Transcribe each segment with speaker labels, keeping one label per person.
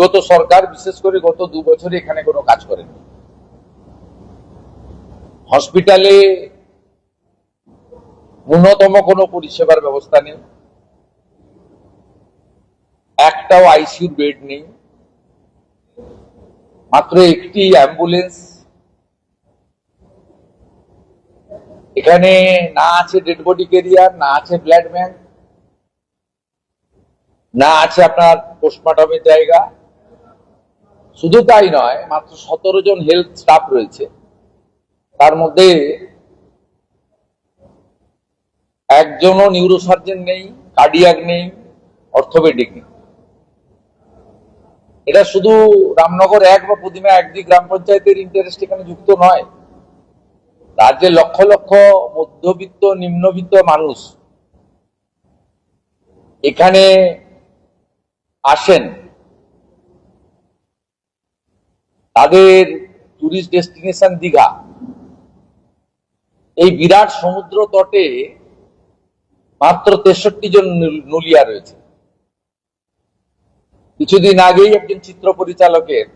Speaker 1: বিগত সরকার বিশেষ করে গত 2 বছরে এখানে কোনো কাজ করেনি। হসপিটালে ন্যূনতম কোনো পরিষেবার ব্যবস্থা নেই, একটাও আইসিইউ বেড নেই, মাত্র একটি অ্যাম্বুলেন্স। এখানে না আছে ডেড বডি ক্যারিয়ার, না আছে ব্লাড ব্যাংক, না আছে আপনার পোস্টমর্টমের জায়গা। শুধু তাই নয়, মাত্র 17 জন হেলথ স্টাফ রয়েছে, তার মধ্যে একজনও নিউরোসার্জন নেই, কার্ডিয়াক নেই, অর্থোপেডিক নেই। এটা শুধু রামনগর 1 বা প্রতিমা 1 গ্রাম পঞ্চায়েতের ইন্টারেস্ট এখানে যুক্ত নয়। রাজ্যের লক্ষ লক্ষ মধ্যবিত্ত নিম্নবিত্ত মানুষ এখানে আসেন, তাদের টুরিস্ট ডেস্টিনেশন দীঘা। এই বিরাট সমুদ্র তটে মাত্র 63 জন নুলিয়া রয়েছে। কিছুদিন আগেই একজন চিত্র পরিচালকের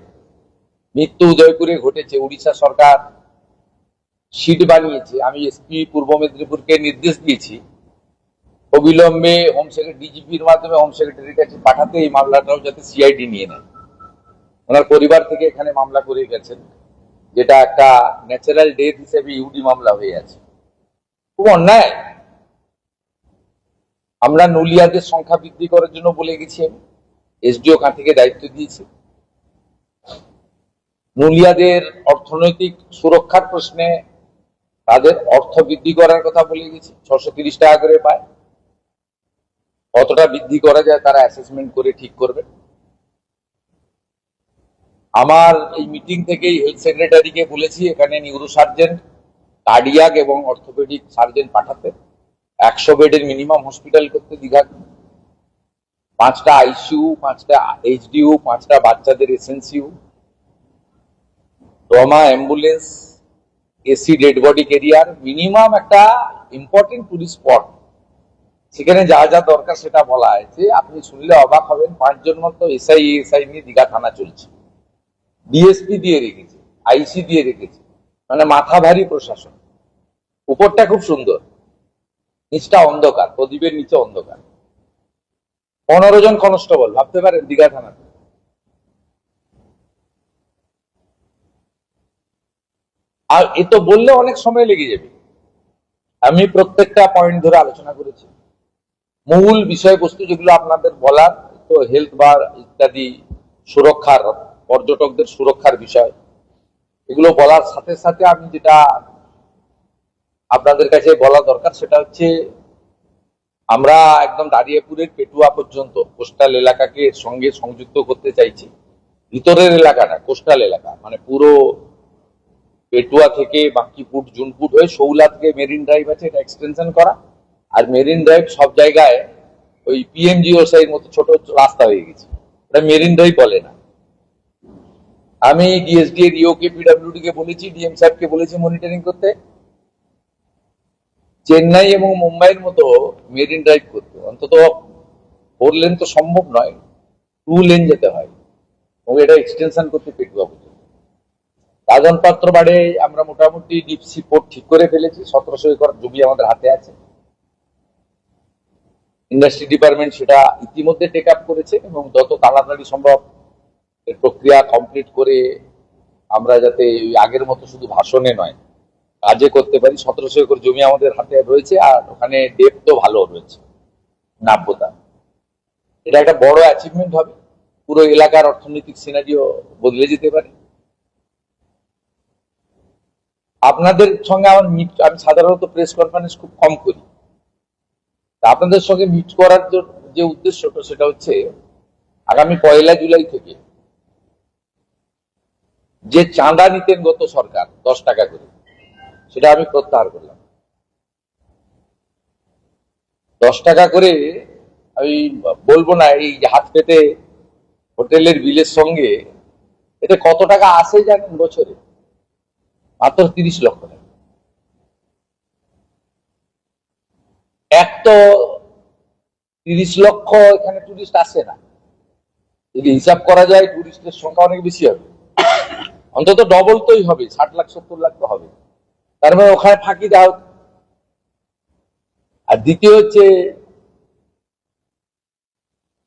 Speaker 1: মৃত্যু উদয়পুরে ঘটেছে। উড়িষ্যা সরকার সিট বানিয়েছে। আমি এসপি পূর্ব মেদিনীপুরকে নির্দেশ দিয়েছি অবিলম্বে হোম সেক্রেটারি ডিজিপির মাধ্যমে হোম সেক্রেটারির কাছে পাঠাতে এই মামলাটাও যাতে সিআইডি নিয়ে নেয়। ওনার পরিবার থেকে এখানে মামলা করে গেছেন, যেটা একটা ন্যাচারাল ডেথ হিসেবে ইউডি মামলা হয়ে আছে। খুব অন্যায়। আমরা নুলিয়াদের সংখ্যা বৃদ্ধি করার জন্য বলে গেছি, আমি এসডিও কাঁথিকে দায়িত্ব দিয়েছি। নুলিয়াদের অর্থনৈতিক সুরক্ষার প্রশ্নে তাদের অর্থ বৃদ্ধি করার কথা বলে গেছি। 630 টাকা করে পায়, কতটা বৃদ্ধি করা যায় তারা অ্যাসেসমেন্ট করে ঠিক করবে। আমার এই মিটিং থেকেই হেলথ সেক্রেটারিকে বলেছি এখানে নিউরোসার্জন, কার্ডিয়াক এবং অর্থোপেডিক সার্জন পাঠাতে, 100 বেডের মিনিমাম হসপিটাল করতে দীঘা, 5টা আইসিইউ, 5টা এইচডিইউ, 5টা বাচ্চাদের SNCU, trauma ambulance, AC dead body career, minimum একটা ইম্পর্টেন্ট টুরিস্ট স্পট। সেখানে যা যা দরকার সেটা বলা হয়েছে। আপনি শুনলে অবাক হবেন, 5 জন মতো এসআই নিয়ে দীঘা থানা চলছে, ডিএসপি দিয়ে রেখেছে, আইসি দিয়ে রেখেছে, মানে মাথা ভারী প্রশাসন। উপরটা খুব সুন্দর, নিচটা অন্ধকার, প্রদীপের নিচে অন্ধকার। 15 জন কনস্টেবল, ভাবতে পারেন দীঘা থানাতে। আর এ তো বললে অনেক সময় লেগে যাবে। আমি প্রত্যেকটা পয়েন্ট ধরে আলোচনা করেছি। মূল বিষয়বস্তু যেগুলো আপনাদের বলার, তো হেলথ বা ইত্যাদি সুরক্ষার, পর্যটকদের সুরক্ষার বিষয়, এগুলো বলার সাথে সাথে আমি যেটা আপনাদের কাছে বলা দরকার সেটা হচ্ছে, আমরা একদম দাঁড়িয়াপুরের পেটুয়া পর্যন্ত কোস্টাল এলাকাকে এর সঙ্গে সংযুক্ত করতে চাইছি। ভিতরের এলাকাটা কোস্টাল এলাকা, মানে পুরো পেটুয়া থেকে বাঙ্কিপুর জুনপুট হয়ে শৌলা থেকে মেরিন ড্রাইভ আছে, এটা এক্সটেনশন করা। আর মেরিন ড্রাইভ সব জায়গায় ওই পিএমজিওসাইয়ের মতো ছোট রাস্তা হয়ে গেছে, ওটা মেরিন ড্রাইভ বলে না। আমি ডিএসডি এর ইওকে পিডব্লিউডি কে বলেছি, ডিএম সাহেবকে বলেছি মনিটরিং করতে, চেন্নাই এবং মুম্বাইয়ের মতো মেরিন ড্রাইভ করতে। অন্তত 4 লেন তো সম্ভব নয়, 2 লেন যেতে হয়, এবং এটা এক্সটেনশন করতে পেটুয়া পর্যন্ত। কাগজপত্র বাড়ে আমরা মোটামুটি ডিপসি পোর্ট ঠিক করে ফেলেছি, 1700 একর জমি আমাদের হাতে আছে। ইন্ডাস্ট্রি ডিপার্টমেন্ট সেটা ইতিমধ্যে টেক আপ করেছে, এবং যত তাড়াতাড়ি সম্ভব এর প্রক্রিয়া কমপ্লিট করে আমরা যাতে আগের মতো শুধু ভাষণে নয় কাজে করতে পারি। 1700 একর জমি আমাদের হাতে রয়েছে, আর ওখানে ডেপথও ভালো রয়েছে, নাব্যতা। এটা একটা বড় অ্যাচিভমেন্ট হবে, পুরো এলাকার অর্থনৈতিক সিনারিও বদলে যেতে পারে। আপনাদের সঙ্গে আমার আমি সাধারণত প্রেস কনফারেন্স খুব কম করি, আপনাদের সঙ্গে মিট করার যে উদ্দেশ্যটা সেটা হচ্ছে, আগামী 1 জুলাই থেকে যে চাঁদা নিতেন গত সরকার 10 টাকা করে, সেটা আমি প্রত্যাহার করলাম। 10 টাকা করে আমি বলবো না, এই হাত পেতে হোটেলের বিলের সঙ্গে এতে কত টাকা আসে জানেন বছরে? মাত্র 30 লক্ষ টাকা। এক তো 30 লক্ষ এখানে টুরিস্ট আসে না, যদি হিসাব করা যায় টুরিস্টের সংখ্যা অনেক বেশি হবে, অন্তত ডবল তোই হবে, 60 লাখ 70 লাখ তো হবে। তার মানে ওখানে ফাঁকি দাও। আর দ্বিতীয় হচ্ছে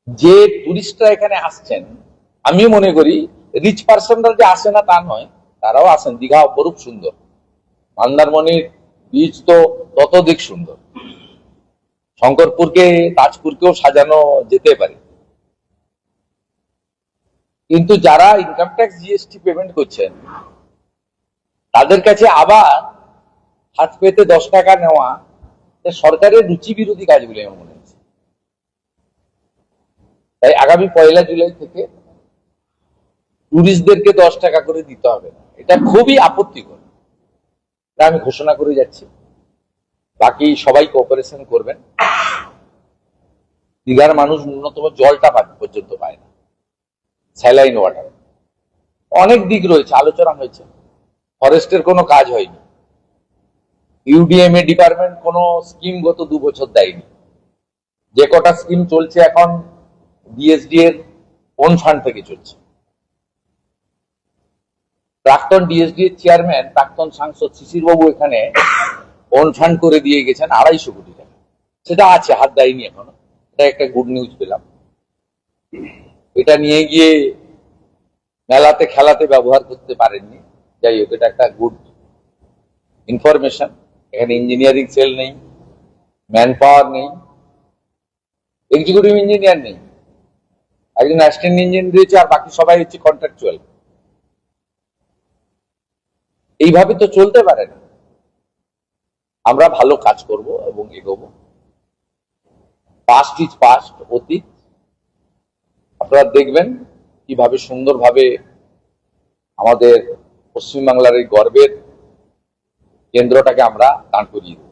Speaker 1: যে টুরিস্টরা এখানে আসছেন, আমি মনে করি রিচ পার্সনরা যে আসে না তা নয়, তারাও আসেন। দীঘা অপরূপ সুন্দর, মন্দারমণির বীচ তো ততোধিক সুন্দর, শঙ্করপুরকে তাজপুরকেও সাজানো যেতে পারে। কিন্তু যারা ইনকাম ট্যাক্স জিএসটি পেমেন্ট করছেন তাদের কাছে আবার হাত পেতে 10 টাকা নেওয়া সরকারের রুচি বিরোধী কাজ বলে আমার মনে হচ্ছে। তাই আগামী 1 জুলাই থেকে টুরিস্টদেরকে 10 টাকা করে দিতে হবে না, এটা খুবই আপত্তিকর। আমি ঘোষণা করে যাচ্ছি, বাকি সবাই কোঅপারেশন করবেন। দীঘার মানুষ ন্যূনতম জলটা পর্যন্ত পায় না, স্যালাইন ওয়াটার। অনেক দিক রয়েছে, আলোচনা হয়েছে, ফরেস্টের কোনো কাজ হয়নি, ইউডিএমএ ডিপার্টমেন্ট কোনো স্কিম গত 2 বছর দেয়নি। যে কটা স্কিম চলছে এখন ডিএসডি এর ওন ফান্ড থেকে চলছে। প্রাক্তন ডিএসডি এর চেয়ারম্যান, প্রাক্তন সাংসদ শিশির বাবু এখানে ওন ফান্ড করে দিয়ে গেছেন 250 কোটি টাকা, সেটা আছে, হাত দেয়নি এখনো। এটা একটা গুড নিউজ পেলাম। এটা নিয়ে গিয়ে মেলাতে খেলাতে ব্যবহার করতে পারেননি, যাই হোক, এটা একটা গুড ইনফরমেশন। এখানে ইঞ্জিনিয়ারিং সেল নেই, ম্যান পাওয়ার নেই, এক্সিকিউটিভ ইঞ্জিনিয়ার নেই, একজন অ্যাসিস্ট্যান্ট ইঞ্জিনিয়ার রয়েছে, আর বাকি সবাই হচ্ছে কন্ট্রাকচুয়াল। এইভাবে তো চলতে পারে না। আমরা ভালো কাজ করব এবং এগোবো। পাস্ট ইজ পাস্ট, অতীত। আপনারা দেখবেন কিভাবে সুন্দরভাবে আমাদের পশ্চিমবাংলার এই গর্বের কেন্দ্রটাকে আমরা দাঁড় করিয়ে দেব।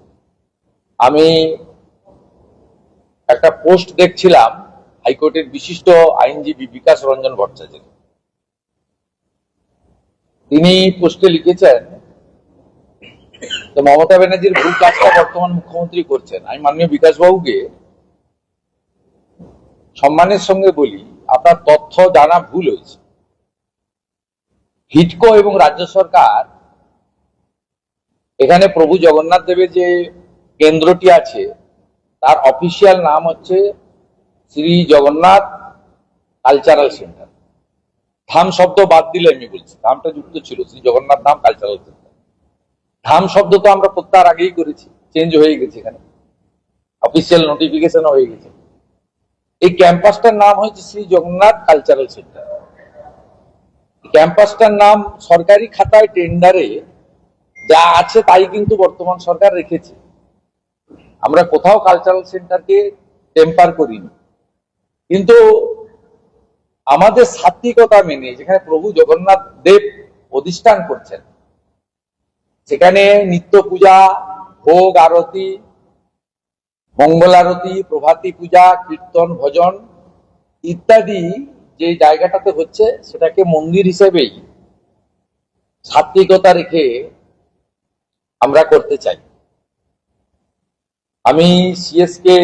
Speaker 1: আমি একটা পোস্ট দেখছিলাম হাইকোর্টের বিশিষ্ট আইনজীবী বিকাশ রঞ্জন ভট্টাচার্য। তিনি পোস্টে লিখেছেন, মমতা ব্যানার্জির ভুল কাজটা বর্তমান মুখ্যমন্ত্রী করছেন। আমি মাননীয় বিকাশ বাবুকে সম্মানের সঙ্গে বলি, আপনার তথ্য জানা ভুল হয়েছে। হিডকো এবং রাজ্য সরকার এখানে প্রভু জগন্নাথ দেবের যে কেন্দ্রটি আছে তার অফিসিয়াল নাম হচ্ছে শ্রী জগন্নাথ কালচারাল সেন্টার। ধাম শব্দ বাদ দিলে আমি বলছি, ধামটা যুক্ত ছিল, শ্রী জগন্নাথ ধাম কালচারাল সেন্টার। ধাম শব্দ তো আমরা প্রত্যাহার আগেই করেছি, চেঞ্জ হয়ে গেছে, এখানে অফিসিয়াল নোটিফিকেশন হয়ে গেছে। এই ক্যাম্পাসটার নাম হচ্ছে শ্রী জগন্নাথ কালচারাল সেন্টার। ক্যাম্পাসটার নাম সরকারি খাতায় টেন্ডারে যা আছে তাই কিন্তু বর্তমান সরকার রেখেছে। আমরা কোথাও কালচারাল সেন্টারকে টেম্পার করিনি। কিন্তু আমাদের সাত্বিকতা মেনে যেখানে প্রভু জগন্নাথ দেব অধিষ্ঠান করছেন, সেখানে নিত্য পূজা, ভোগ আরতি, মঙ্গল আরতি, প্রভাতী পূজা, কীর্তন, ভজন ইত্যাদি যে জায়গাটাতে হচ্ছে সেটাকে মন্দির হিসেবেই সাত্বিকতা রেখে আমরা করতে চাই। আমি সিএস কে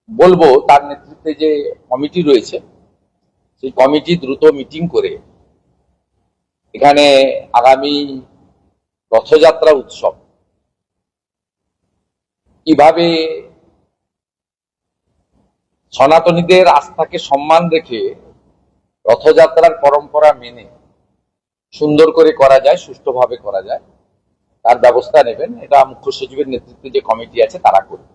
Speaker 1: বলবো, তার নেতৃত্বে যে কমিটি রয়েছে সেই কমিটি দ্রুত মিটিং করে এখানে আগামী রথযাত্রা উৎসব কিভাবে সনাতনীদের আস্থাকে সম্মান রেখে রথযাত্রার পরম্পরা মেনে সুন্দর করে করা যায়, সুষ্ঠুভাবে করা যায়, তার ব্যবস্থা নেবেন। এটা মুখ্য সচিবের নেতৃত্বে যে কমিটি আছে তারা করবে।